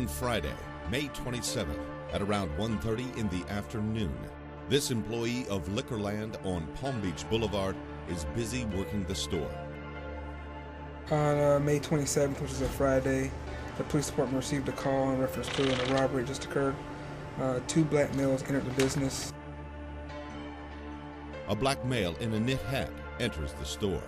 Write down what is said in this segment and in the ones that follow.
On Friday, May 27th, at around 1:30 in the afternoon, this employee of Liquorland on Palm Beach Boulevard is busy working the store. On May 27th, which is a Friday, the police department received a call in reference to a robbery just occurred. 2 black males entered the business. A black male in a knit hat enters the store.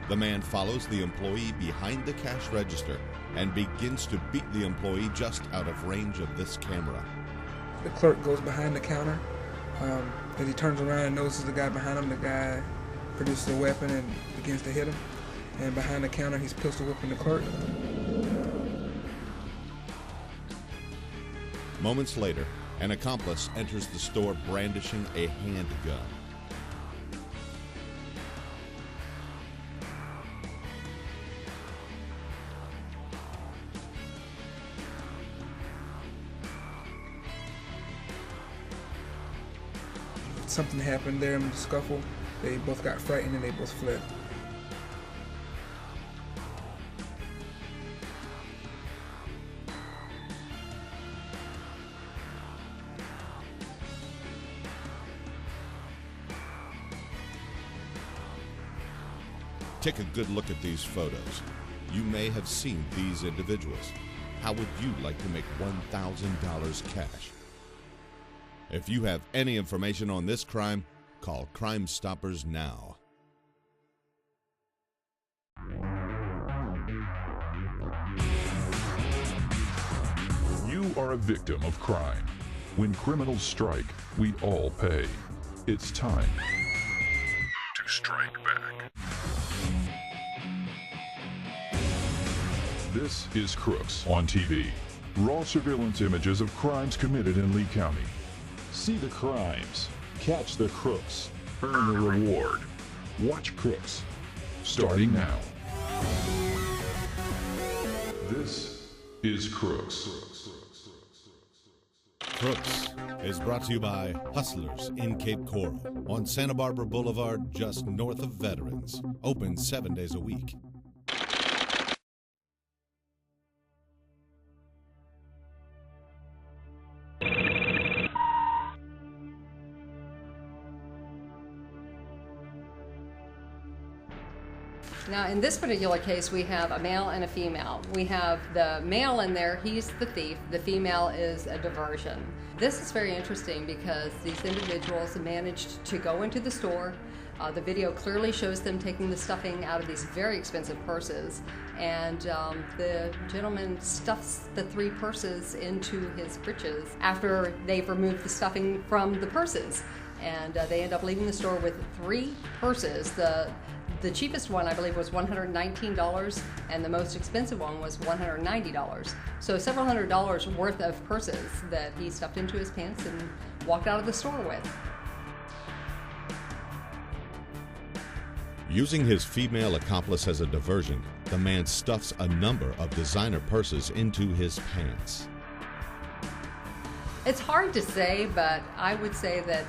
The man follows the employee behind the cash register and begins to beat the employee just out of range of this camera. The clerk goes behind the counter. As he turns around and notices the guy behind him, the guy produces a weapon and begins to hit him. And behind the counter, he's pistol whipping the clerk. Moments later, an accomplice enters the store brandishing a handgun. Something happened there in the scuffle. They both got frightened and they both fled. Take a good look at these photos. You may have seen these individuals. How would you like to make $1,000 cash? If you have any information on this crime, call Crime Stoppers now. You are a victim of crime. When criminals strike, we all pay. It's time to strike back. This is Crooks on TV. Raw surveillance images of crimes committed in Lee County. See the crimes, catch the crooks, earn the reward. Watch Crooks, starting now. This is Crooks. Crooks is brought to you by Hustlers in Cape Coral on Santa Barbara Boulevard, just north of Veterans. Open 7 days a week. Now, in this particular case, we have a male and a female. We have the male in there, he's the thief. The female is a diversion. This is very interesting because these individuals managed to go into the store. The video clearly shows them taking the stuffing out of these very expensive purses, and the gentleman stuffs the 3 purses into his breeches after they've removed the stuffing from the purses. And they end up leaving the store with 3 purses. The cheapest one, I believe, was $119, and the most expensive one was $190. So several $100s worth of purses that he stuffed into his pants and walked out of the store with. Using his female accomplice as a diversion, the man stuffs a number of designer purses into his pants. It's hard to say, but I would say that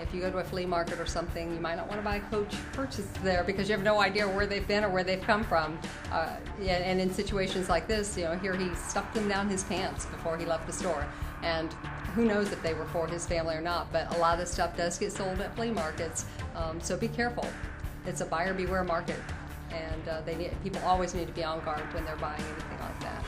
if you go to a flea market or something, you might not want to buy Coach purses there because you have no idea where they've been or where they've come from. And in situations like this, you know, here he stuffed them down his pants before he left the store. And who knows if they were for his family or not, but a lot of this stuff does get sold at flea markets, so be careful. It's a buyer beware market, and people always need to be on guard when they're buying anything like that.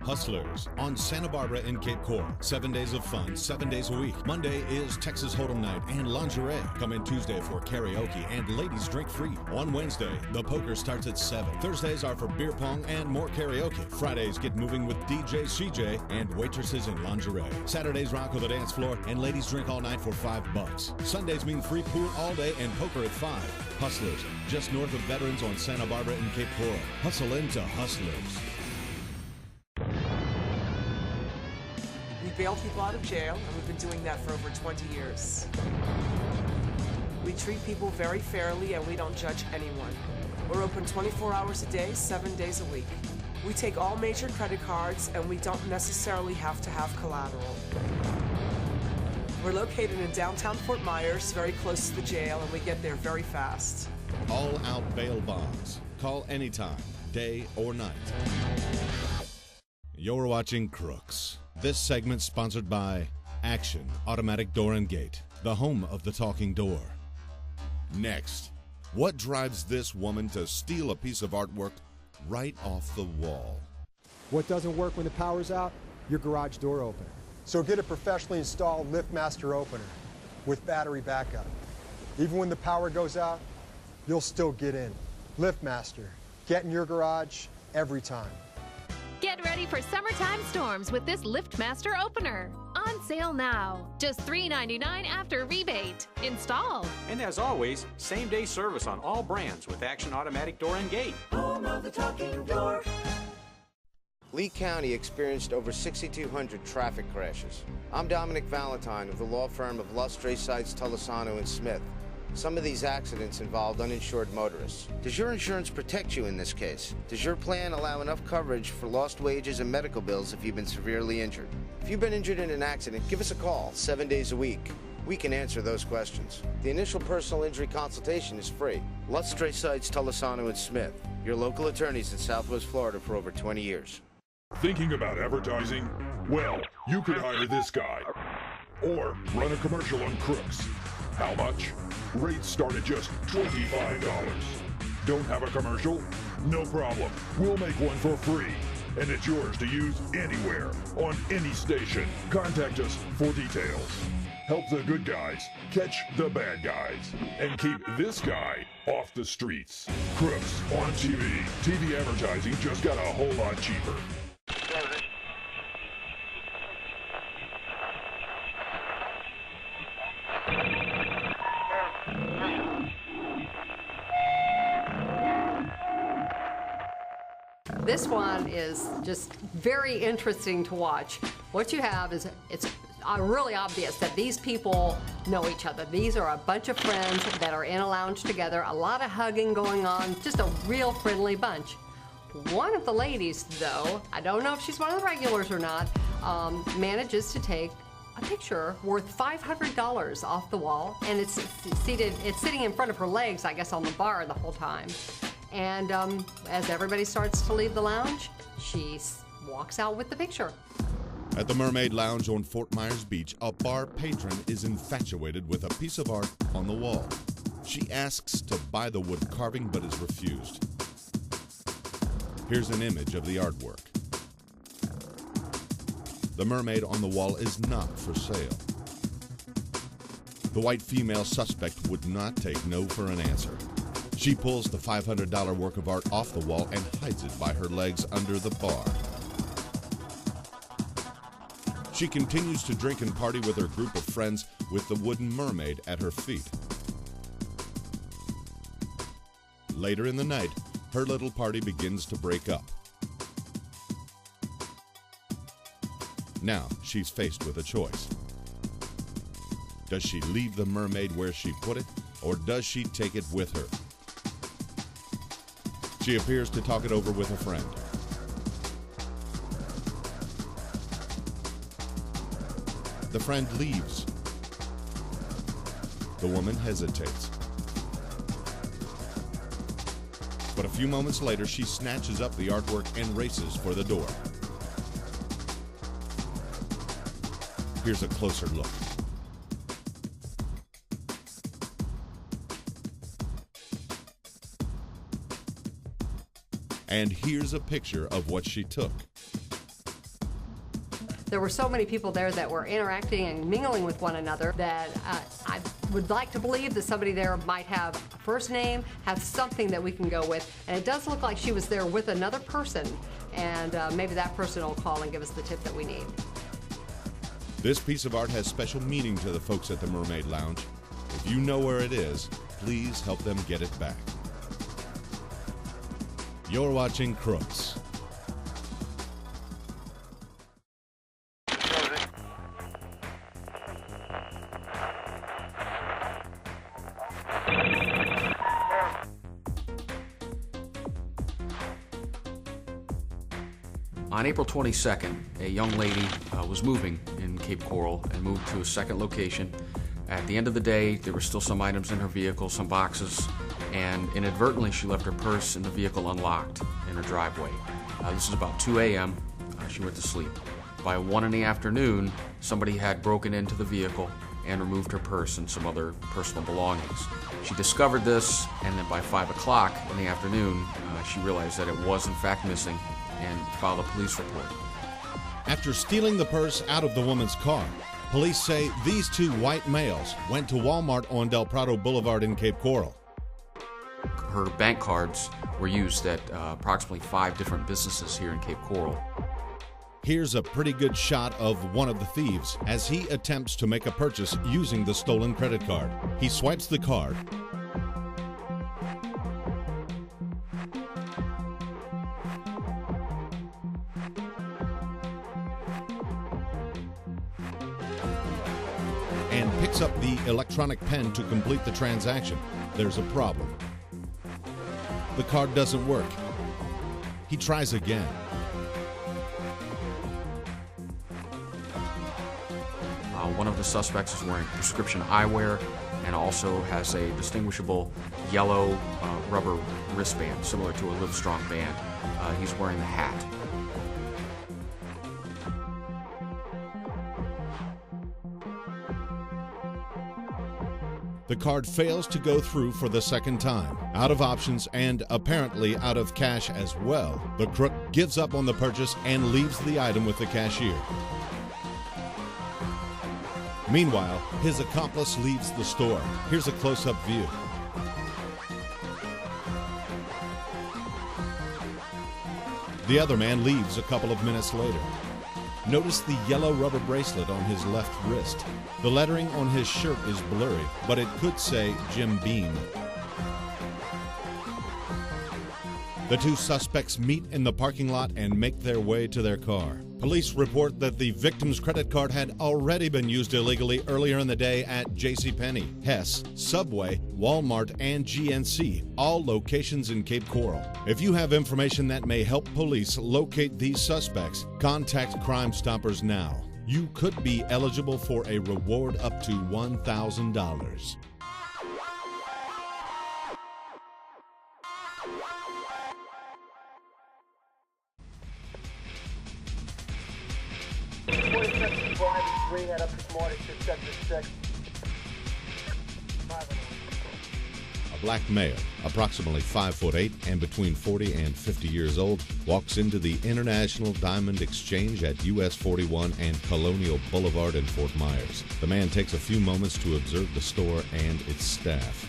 Hustlers on Santa Barbara and Cape Coral. 7 days of fun, 7 days a week. Monday is Texas Hold'em Night and lingerie. Come in Tuesday for karaoke and ladies drink free. On Wednesday, the poker starts at 7. Thursdays are for beer pong and more karaoke. Fridays get moving with DJ CJ and waitresses in lingerie. Saturdays rock with a dance floor and ladies drink all night for $5. Sundays mean free pool all day and poker at 5. Hustlers, just north of Veterans on Santa Barbara and Cape Coral. Hustle into Hustlers. We bail people out of jail, and we've been doing that for over 20 years. We treat people very fairly, and we don't judge anyone. We're open 24 hours a day, 7 days a week. We take all major credit cards, and we don't necessarily have to have collateral. We're located in downtown Fort Myers, very close to the jail, and we get there very fast. All-out bail bonds. Call anytime, day or night. You're watching Crooks. This segment sponsored by Action Automatic Door and Gate, the home of the talking door. Next, what drives this woman to steal a piece of artwork right off the wall? What doesn't work when the power's out? Your garage door opener. So get a professionally installed LiftMaster opener with battery backup. Even when the power goes out, you'll still get in. LiftMaster. Get in your garage every time. Get ready for summertime storms with this LiftMaster opener. On sale now. Just $3.99 after rebate. Installed. And as always, same-day service on all brands with Action Automatic Door and Gate. Home of the talking door. Lee County experienced over 6,200 traffic crashes. I'm Dominic Valentine of the law firm of Lustre Sites, Tolosano & Smith. Some of these accidents involved uninsured motorists. Does your insurance protect you in this case? Does your plan allow enough coverage for lost wages and medical bills if you've been severely injured? If you've been injured in an accident, give us a call 7 days a week. We can answer those questions. The initial personal injury consultation is free. Lustre Sites, Tolosano & Smith, your local attorneys in Southwest Florida for over 20 years. Thinking about advertising? Well, you could hire this guy. Or run a commercial on Crooks. How much? Rates start at just $25. Don't have a commercial? No problem. We'll make one for free. And it's yours to use anywhere, on any station. Contact us for details. Help the good guys catch the bad guys. And keep this guy off the streets. Crooks on TV. TV advertising just got a whole lot cheaper. This one is just very interesting to watch. What you have is, it's really obvious that these people know each other. These are a bunch of friends that are in a lounge together, a lot of hugging going on, just a real friendly bunch. One of the ladies, though, I don't know if she's one of the regulars or not, manages to take a picture worth $500 off the wall, and it's sitting in front of her legs, I guess, on the bar the whole time. And as everybody starts to leave the lounge, she walks out with the picture. At the Mermaid Lounge on Fort Myers Beach, a bar patron is infatuated with a piece of art on the wall. She asks to buy the wood carving but is refused. Here's an image of the artwork. The mermaid on the wall is not for sale. The white female suspect would not take no for an answer. She pulls the $500 work of art off the wall and hides it by her legs under the bar. She continues to drink and party with her group of friends with the wooden mermaid at her feet. Later in the night, her little party begins to break up. Now she's faced with a choice. Does she leave the mermaid where she put it, or does she take it with her? She appears to talk it over with a friend. The friend leaves. The woman hesitates. But a few moments later, she snatches up the artwork and races for the door. Here's a closer look. And here's a picture of what she took. There were so many people there that were interacting and mingling with one another that I would like to believe that somebody there might have a first name, have something that we can go with. And it does look like she was there with another person, and maybe that person will call and give us the tip that we need. This piece of art has special meaning to the folks at the Mermaid Lounge. If you know where it is, please help them get it back. You're watching Crooks. On April 22nd, a young lady was moving in Cape Coral and moved to a second location. At the end of the day, there were still some items in her vehicle, some boxes, and inadvertently she left her purse in the vehicle unlocked in her driveway. This is about 2 a.m. She went to sleep. By 1 in the afternoon, somebody had broken into the vehicle and removed her purse and some other personal belongings. She discovered this, and then by 5 o'clock in the afternoon, she realized that it was in fact missing and filed a police report. After stealing the purse out of the woman's car, police say these two white males went to Walmart on Del Prado Boulevard in Cape Coral. Her bank cards were used at approximately 5 different businesses here in Cape Coral. Here's a pretty good shot of one of the thieves as he attempts to make a purchase using the stolen credit card. He swipes the card, and picks up the electronic pen to complete the transaction. There's a problem. The card doesn't work. He tries again. One of the suspects is wearing prescription eyewear and also has a distinguishable yellow rubber wristband, similar to a Livestrong band. He's wearing the hat. The card fails to go through for the second time. Out of options and apparently out of cash as well, the crook gives up on the purchase and leaves the item with the cashier. Meanwhile, his accomplice leaves the store. Here's a close-up view. The other man leaves a couple of minutes later. Notice the yellow rubber bracelet on his left wrist. The lettering on his shirt is blurry, but it could say Jim Beam. The two suspects meet in the parking lot and make their way to their car. Police report that the victim's credit card had already been used illegally earlier in the day at JCPenney, Hess, Subway, Walmart, and GNC, all locations in Cape Coral. If you have information that may help police locate these suspects, contact Crime Stoppers now. You could be eligible for a reward up to $1,000. That up this morning, 676. A black male, approximately 5'8" and between 40 and 50 years old, walks into the International Diamond Exchange at US 41 and Colonial Boulevard in Fort Myers. The man takes a few moments to observe the store and its staff.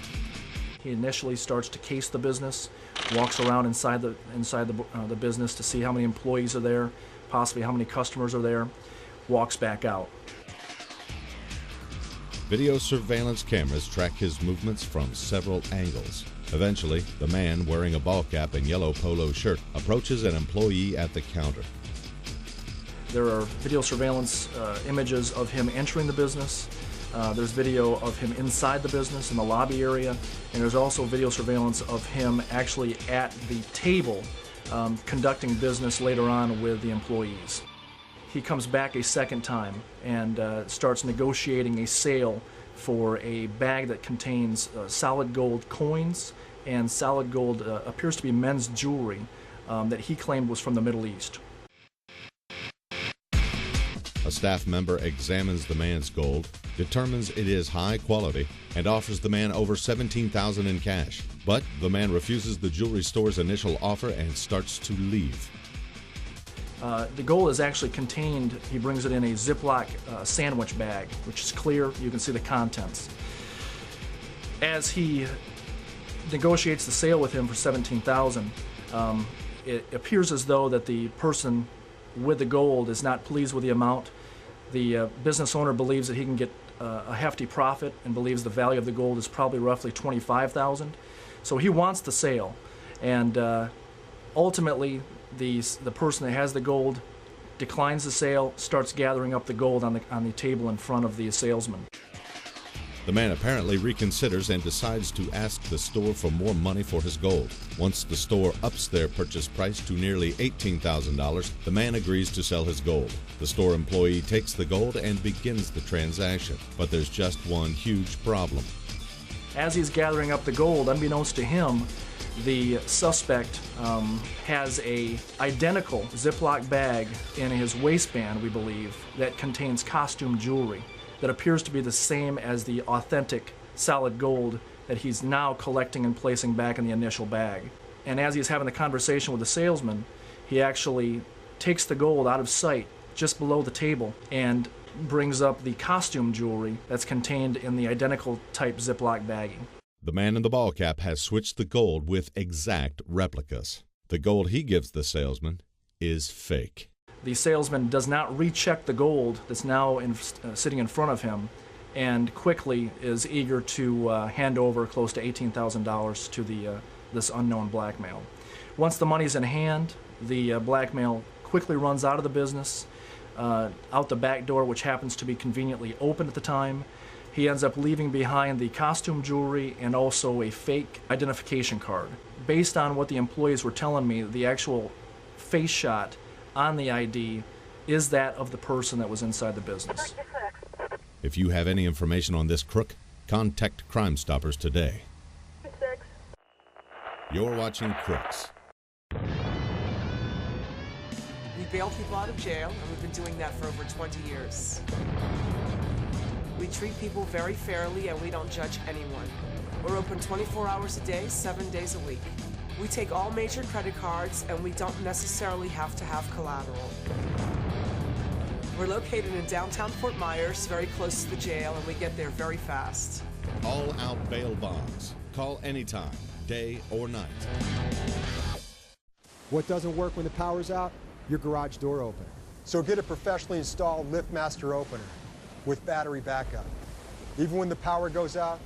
He initially starts to case the business, walks around inside the business to see how many employees are there, possibly how many customers are there, walks back out. Video surveillance cameras track his movements from several angles. Eventually, the man wearing a ball cap and yellow polo shirt approaches an employee at the counter. There are video surveillance images of him entering the business. There's video of him inside the business in the lobby area, and there's also video surveillance of him actually at the table conducting business later on with the employees. He comes back a second time and starts negotiating a sale for a bag that contains solid gold coins and solid gold appears to be men's jewelry that he claimed was from the Middle East. A staff member examines the man's gold, determines it is high quality, and offers the man over $17,000 in cash. But the man refuses the jewelry store's initial offer and starts to leave. The gold is actually contained, he brings it in a Ziploc sandwich bag, which is clear. You can see the contents. As he negotiates the sale with him for $17,000, it appears as though that the person with the gold is not pleased with the amount. The business owner believes that he can get a hefty profit and believes the value of the gold is probably roughly $25,000. So he wants the sale, and ultimately the person that has the gold declines the sale, starts gathering up the gold on the table in front of the salesman. The man apparently reconsiders and decides to ask the store for more money for his gold. Once the store ups their purchase price to nearly $18,000, the man agrees to sell his gold. The store employee takes the gold and begins the transaction. But there's just one huge problem. As he's gathering up the gold, unbeknownst to him, the suspect has a identical Ziploc bag in his waistband, we believe, that contains costume jewelry that appears to be the same as the authentic solid gold that he's now collecting and placing back in the initial bag. And as he's having the conversation with the salesman, he actually takes the gold out of sight just below the table and brings up the costume jewelry that's contained in the identical type Ziploc bagging. The man in the ball cap has switched the gold with exact replicas. The gold he gives the salesman is fake. The salesman does not recheck the gold that's now sitting in front of him, and quickly is eager to hand over close to $18,000 to this unknown black male. Once the money's in hand, the black male quickly runs out of the business, out the back door, which happens to be conveniently open at the time. He ends up leaving behind the costume jewelry and also a fake identification card. Based on what the employees were telling me, the actual face shot on the ID is that of the person that was inside the business. If you have any information on this crook, contact Crime Stoppers today. You're watching Crooks. We bail people out of jail, and we've been doing that for over 20 years. We treat people very fairly, and we don't judge anyone. We're open 24 hours a day, 7 days a week. We take all major credit cards, and we don't necessarily have to have collateral. We're located in downtown Fort Myers, very close to the jail, and we get there very fast. All-out bail bonds. Call anytime, day or night. What doesn't work when the power's out? Your garage door opener. So get a professionally installed LiftMaster opener with battery backup. Even when the power goes out,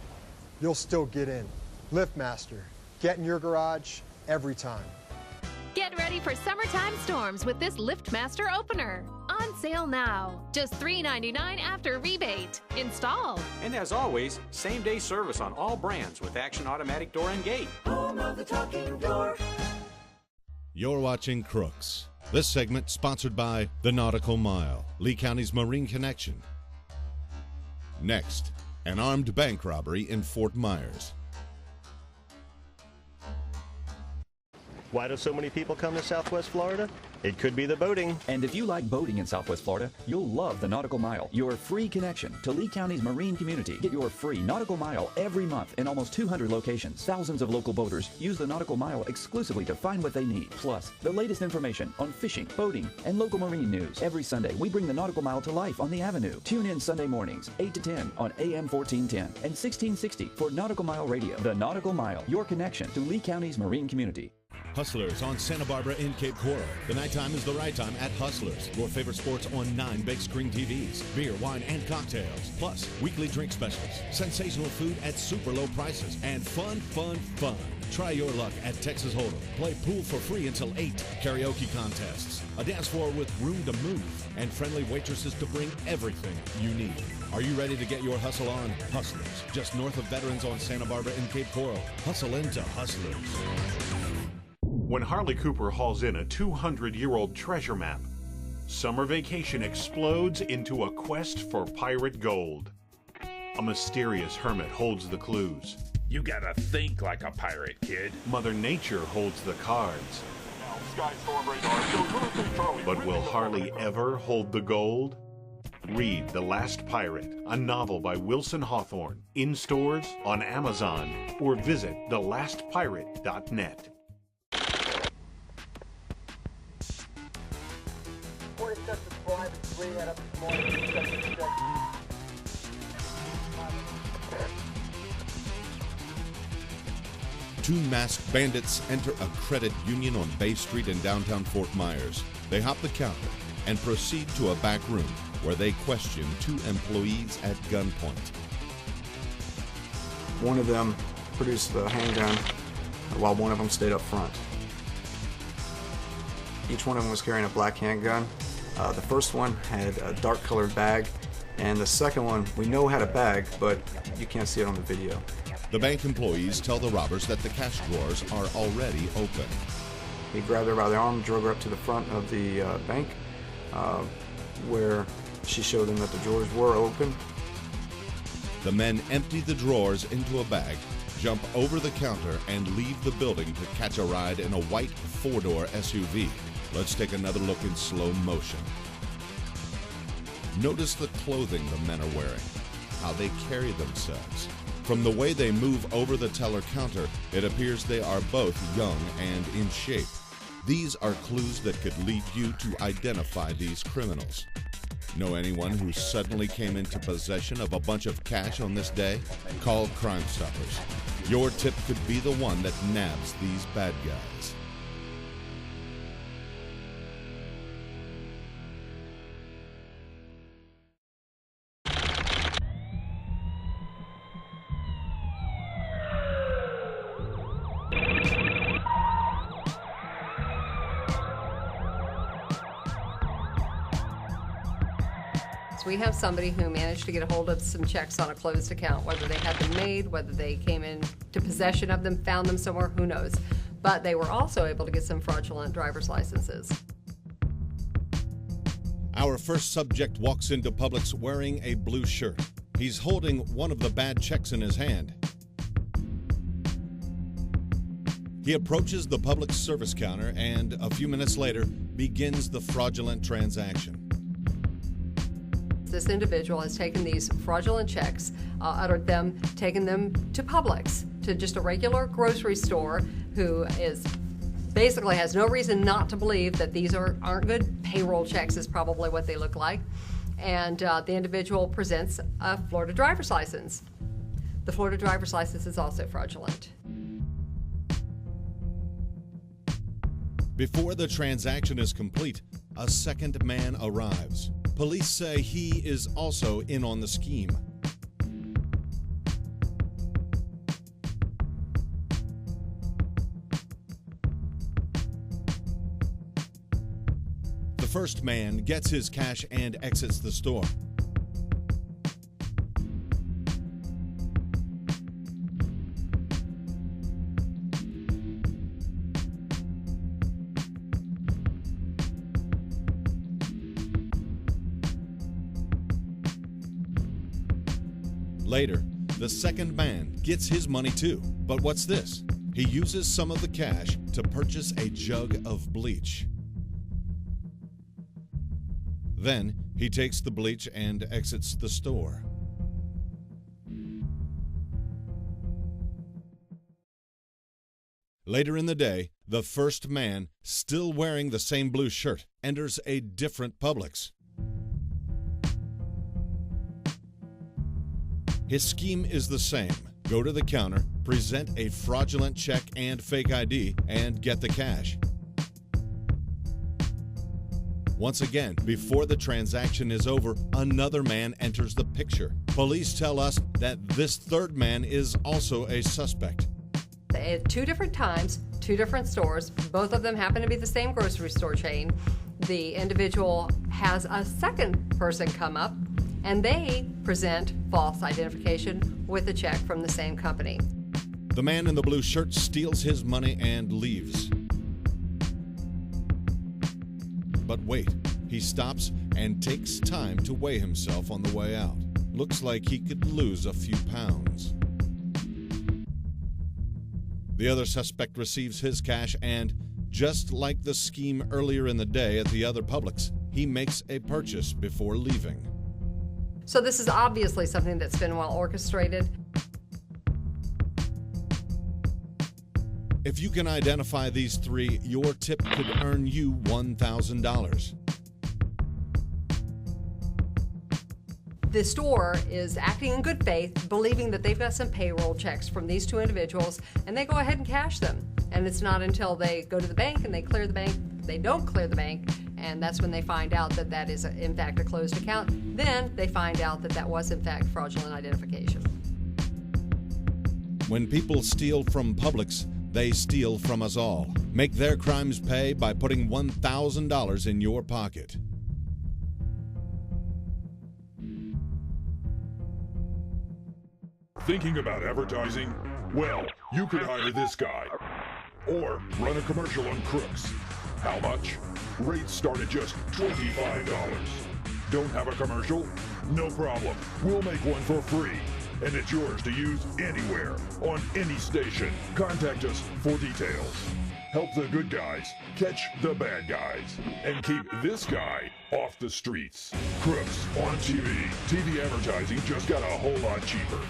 you'll still get in. LiftMaster. Get in your garage every time. Get ready for summertime storms with this LiftMaster opener. On sale now. Just $3.99 after rebate. Installed. And as always, same-day service on all brands with Action Automatic Door and Gate. Home of the talking door. You're watching Crooks. This segment sponsored by the Nautical Mile, Lee County's Marine Connection. Next, an armed bank robbery in Fort Myers. Why do so many people come to Southwest Florida? It could be the boating. And if you like boating in Southwest Florida, you'll love the Nautical Mile, your free connection to Lee County's marine community. Get your free Nautical Mile every month in almost 200 locations. Thousands of local boaters use the Nautical Mile exclusively to find what they need. Plus, the latest information on fishing, boating, and local marine news. Every Sunday, we bring the Nautical Mile to life on the Avenue. Tune in Sunday mornings, 8 to 10 on AM 1410 and 1660 for Nautical Mile Radio. The Nautical Mile, your connection to Lee County's marine community. Hustlers on Santa Barbara in Cape Coral. The nighttime is the right time at Hustlers. Your favorite sports on 9 big screen TVs. Beer, wine, and cocktails. Plus, weekly drink specials. Sensational food at super low prices. And fun, fun, fun. Try your luck at Texas Hold'em. Play pool for free until 8. Karaoke contests. A dance floor with room to move. And friendly waitresses to bring everything you need. Are you ready to get your hustle on? Hustlers. Just north of Veterans on Santa Barbara in Cape Coral. Hustle into Hustlers. When Harley Cooper hauls in a 200-year-old treasure map, summer vacation explodes into a quest for pirate gold. A mysterious hermit holds the clues. You gotta think like a pirate, kid. Mother Nature holds the cards. But will Harley ever hold the gold? Read The Last Pirate, a novel by Wilson Hawthorne, in stores, on Amazon, or visit thelastpirate.net. Suspect 5 and 3 head up this morning to Sector 6. Two masked bandits enter a credit union on Bay Street in downtown Fort Myers. They hop the counter and proceed to a back room where they question two employees at gunpoint. One of them produced the handgun while one of them stayed up front. Each one of them was carrying a black handgun. The first one had a dark colored bag, and the second one we know had a bag, but you can't see it on the video. The bank employees tell the robbers that the cash drawers are already open. He grabbed her by the arm, drug her up to the front of the bank, where she showed them that the drawers were open. The men empty the drawers into a bag, jump over the counter, and leave the building to catch a ride in a white four-door SUV. Let's take another look in slow motion. Notice the clothing the men are wearing, how they carry themselves. From the way they move over the teller counter, it appears they are both young and in shape. These are clues that could lead you to identify these criminals. Know anyone who suddenly came into possession of a bunch of cash on this day? Call Crime Stoppers. Your tip could be the one that nabs these bad guys. We have somebody who managed to get a hold of some checks on a closed account, whether they had them made, whether they came into possession of them, found them somewhere, who knows. But they were also able to get some fraudulent driver's licenses. Our first subject walks into Publix wearing a blue shirt. He's holding one of the bad checks in his hand. He approaches the Publix service counter and, a few minutes later, begins the fraudulent transaction. This individual has taken these fraudulent checks, taken them to Publix, to just a regular grocery store, who is basically has no reason not to believe that these aren't good. Payroll checks is probably what they look like. And the individual presents a Florida driver's license. The Florida driver's license is also fraudulent. Before the transaction is complete, a second man arrives. Police say he is also in on the scheme. The first man gets his cash and exits the store. Later, the second man gets his money too. But what's this? He uses some of the cash to purchase a jug of bleach. Then, he takes the bleach and exits the store. Later in the day, the first man, still wearing the same blue shirt, enters a different Publix. His scheme is the same. Go to the counter, present a fraudulent check and fake ID, and get the cash. Once again, before the transaction is over, another man enters the picture. Police tell us that this third man is also a suspect. At two different times, two different stores, both of them happen to be the same grocery store chain. The individual has a second person come up, and they present false identification with a check from the same company. The man in the blue shirt steals his money and leaves. But wait, he stops and takes time to weigh himself on the way out. Looks like he could lose a few pounds. The other suspect receives his cash and, just like the scheme earlier in the day at the other Publix, he makes a purchase before leaving. So this is obviously something that's been well orchestrated. If you can identify these three, your tip could earn you $1,000. the store is acting in good faith, believing that they've got some payroll checks from these two individuals, and they go ahead and cash them. And it's not until they go to the bank and they clear the bank, they don't clear the bank, and that's when they find out that that is in fact a closed account. Then they find out that that was in fact fraudulent identification. When people steal from Publix, they steal from us all. Make their crimes pay by putting $1,000 in your pocket. Thinking about advertising? Well, you could hire this guy. Or run a commercial on Crooks. How much? Rates start at just $25. Don't have a commercial? No problem. We'll make one for free. And it's yours to use anywhere, on any station. Contact us for details. Help the good guys catch the bad guys. And keep this guy off the streets. Crooks on TV. TV advertising just got a whole lot cheaper.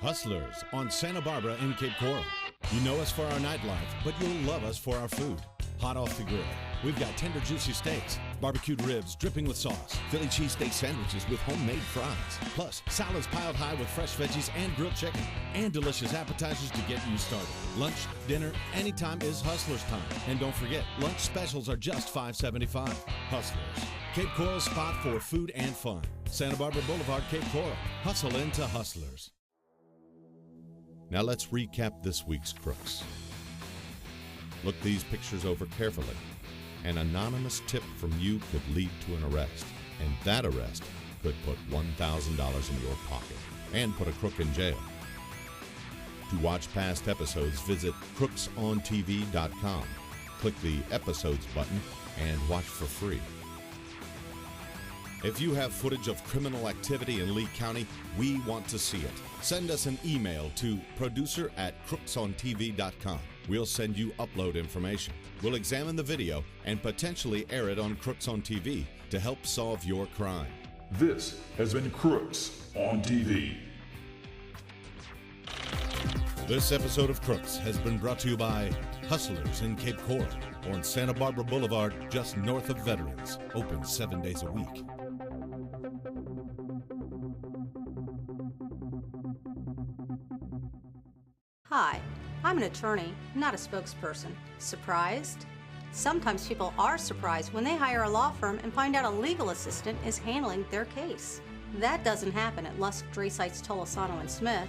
Hustlers on Santa Barbara and Cape Coral. You know us for our nightlife, but you'll love us for our food. Hot off the grill. We've got tender, juicy steaks, barbecued ribs dripping with sauce, Philly cheesesteak sandwiches with homemade fries, plus salads piled high with fresh veggies and grilled chicken, and delicious appetizers to get you started. Lunch, dinner, anytime is Hustlers time. And don't forget, lunch specials are just $5.75. Hustlers, Cape Coral's spot for food and fun. Santa Barbara Boulevard, Cape Coral. Hustle into Hustlers. Now let's recap this week's Crooks. Look these pictures over carefully. An anonymous tip from you could lead to an arrest, and that arrest could put $1,000 in your pocket and put a crook in jail. To watch past episodes, visit crooksontv.com. Click the Episodes button and watch for free. If you have footage of criminal activity in Lee County, we want to see it. Send us an email to producer@crooksontv.com. We'll send you upload information. We'll examine the video and potentially air it on Crooks on TV to help solve your crime. This has been Crooks on TV. This episode of Crooks has been brought to you by Hustlers in Cape Coral on Santa Barbara Boulevard, just north of Veterans. Open 7 days a week. Hi, I'm an attorney, not a spokesperson. Surprised? Sometimes people are surprised when they hire a law firm and find out a legal assistant is handling their case. That doesn't happen at Lusk, Dresites, Tolosano & Smith.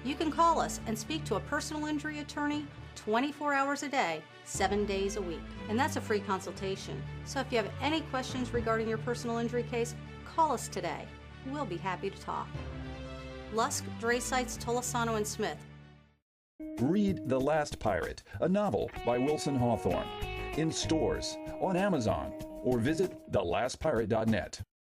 You can call us and speak to a personal injury attorney 24 hours a day, 7 days a week. And that's a free consultation. So if you have any questions regarding your personal injury case, call us today. We'll be happy to talk. Lusk, Dresites, Tolosano & Smith. Read The Last Pirate, a novel by Wilson Hawthorne. In stores, on Amazon, or visit thelastpirate.net.